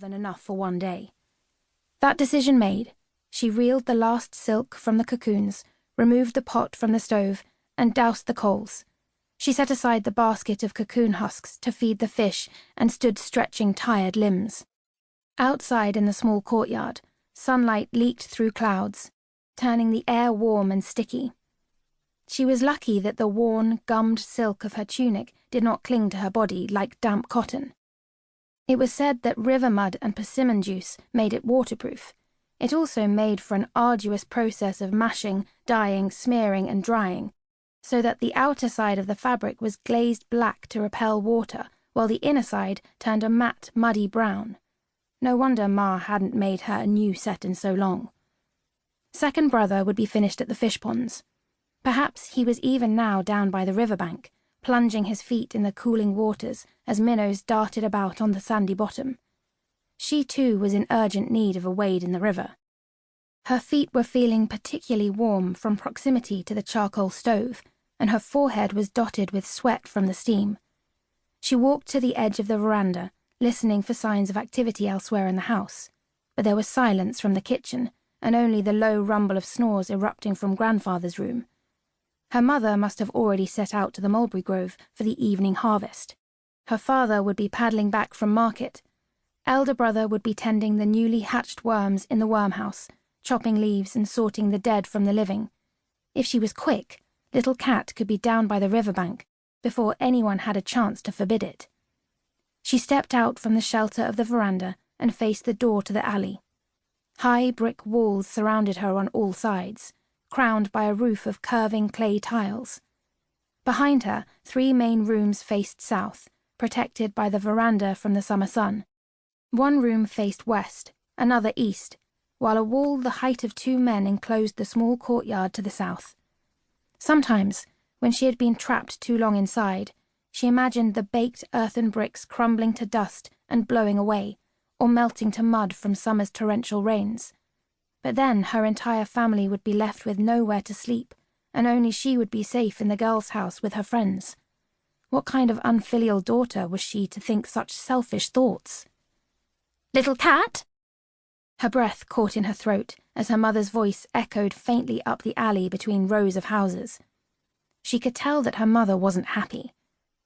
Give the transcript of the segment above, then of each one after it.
than enough for one day. That decision made, she reeled the last silk from the cocoons, removed the pot from the stove, and doused the coals. She set aside the basket of cocoon husks to feed the fish and stood stretching tired limbs. Outside in the small courtyard, sunlight leaked through clouds, turning the air warm and sticky. She was lucky that the worn, gummed silk of her tunic did not cling to her body like damp cotton. It was said that river mud and persimmon juice made it waterproof. It also made for an arduous process of mashing, dyeing, smearing, and drying, so that the outer side of the fabric was glazed black to repel water, while the inner side turned a matte, muddy brown. No wonder Ma hadn't made her a new set in so long. Second brother would be finished at the fish ponds. Perhaps he was even now down by the riverbank, plunging his feet in the cooling waters as minnows darted about on the sandy bottom. She too was in urgent need of a wade in the river. Her feet were feeling particularly warm from proximity to the charcoal stove, and her forehead was dotted with sweat from the steam. She walked to the edge of the veranda, listening for signs of activity elsewhere in the house, but there was silence from the kitchen, and only the low rumble of snores erupting from grandfather's room. Her mother must have already set out to the mulberry grove for the evening harvest. Her father would be paddling back from market. Elder brother would be tending the newly hatched worms in the wormhouse, chopping leaves and sorting the dead from the living. If she was quick, little Cat could be down by the riverbank before anyone had a chance to forbid it. She stepped out from the shelter of the veranda and faced the door to the alley. High brick walls surrounded her on all sides, crowned by a roof of curving clay tiles. Behind her, 3 main rooms faced south, protected by the veranda from the summer sun. One room faced west, another east, while a wall the height of 2 men enclosed the small courtyard to the south. Sometimes, when she had been trapped too long inside, she imagined the baked earthen bricks crumbling to dust and blowing away, or melting to mud from summer's torrential rains. But then her entire family would be left with nowhere to sleep, and only she would be safe in the girls' house with her friends. What kind of unfilial daughter was she to think such selfish thoughts? "Little Cat?" Her breath caught in her throat as her mother's voice echoed faintly up the alley between rows of houses. She could tell that her mother wasn't happy.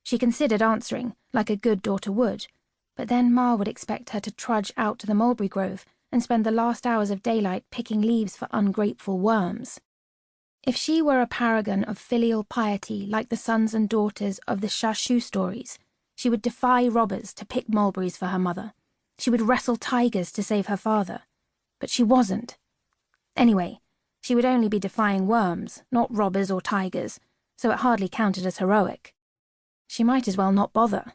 She considered answering, like a good daughter would, but then Ma would expect her to trudge out to the mulberry grove and spend the last hours of daylight picking leaves for ungrateful worms. If she were a paragon of filial piety like the sons and daughters of the Shashu stories, she would defy robbers to pick mulberries for her mother. She would wrestle tigers to save her father. But she wasn't. Anyway, she would only be defying worms, not robbers or tigers, so it hardly counted as heroic. She might as well not bother.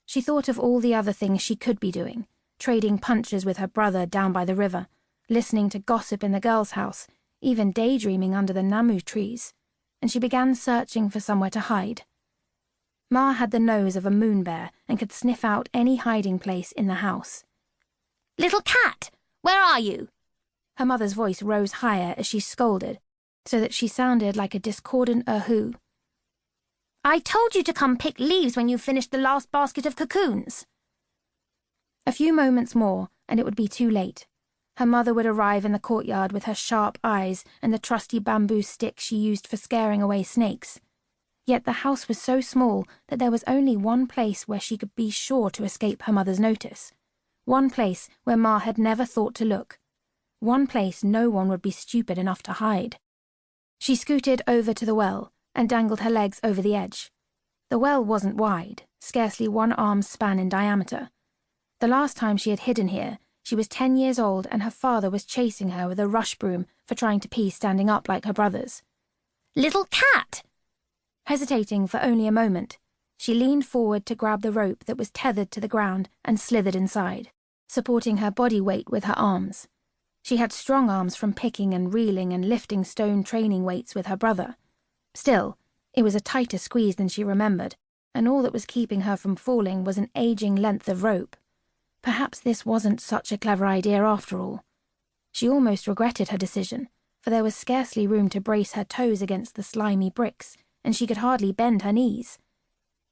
She thought of all the other things she could be doing, trading punches with her brother down by the river, listening to gossip in the girls' house, even daydreaming under the namu trees, and she began searching for somewhere to hide. Ma had the nose of a moon bear and could sniff out any hiding place in the house. "Little Cat, where are you?" Her mother's voice rose higher as she scolded, so that she sounded like a discordant erhu. "I told you to come pick leaves when you finished the last basket of cocoons." A few moments more, and it would be too late. Her mother would arrive in the courtyard with her sharp eyes and the trusty bamboo stick she used for scaring away snakes. Yet the house was so small that there was only one place where she could be sure to escape her mother's notice. One place where Ma had never thought to look. One place no one would be stupid enough to hide. She scooted over to the well and dangled her legs over the edge. The well wasn't wide, scarcely 1 arm's span in diameter. The last time she had hidden here, she was 10 years old and her father was chasing her with a rush broom for trying to pee standing up like her brothers. "Little Cat!" Hesitating for only a moment, she leaned forward to grab the rope that was tethered to the ground and slithered inside, supporting her body weight with her arms. She had strong arms from picking and reeling and lifting stone training weights with her brother. Still, it was a tighter squeeze than she remembered, and all that was keeping her from falling was an aging length of rope. Perhaps this wasn't such a clever idea after all. She almost regretted her decision, for there was scarcely room to brace her toes against the slimy bricks, and she could hardly bend her knees.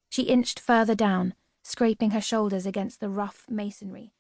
She inched further down, scraping her shoulders against the rough masonry,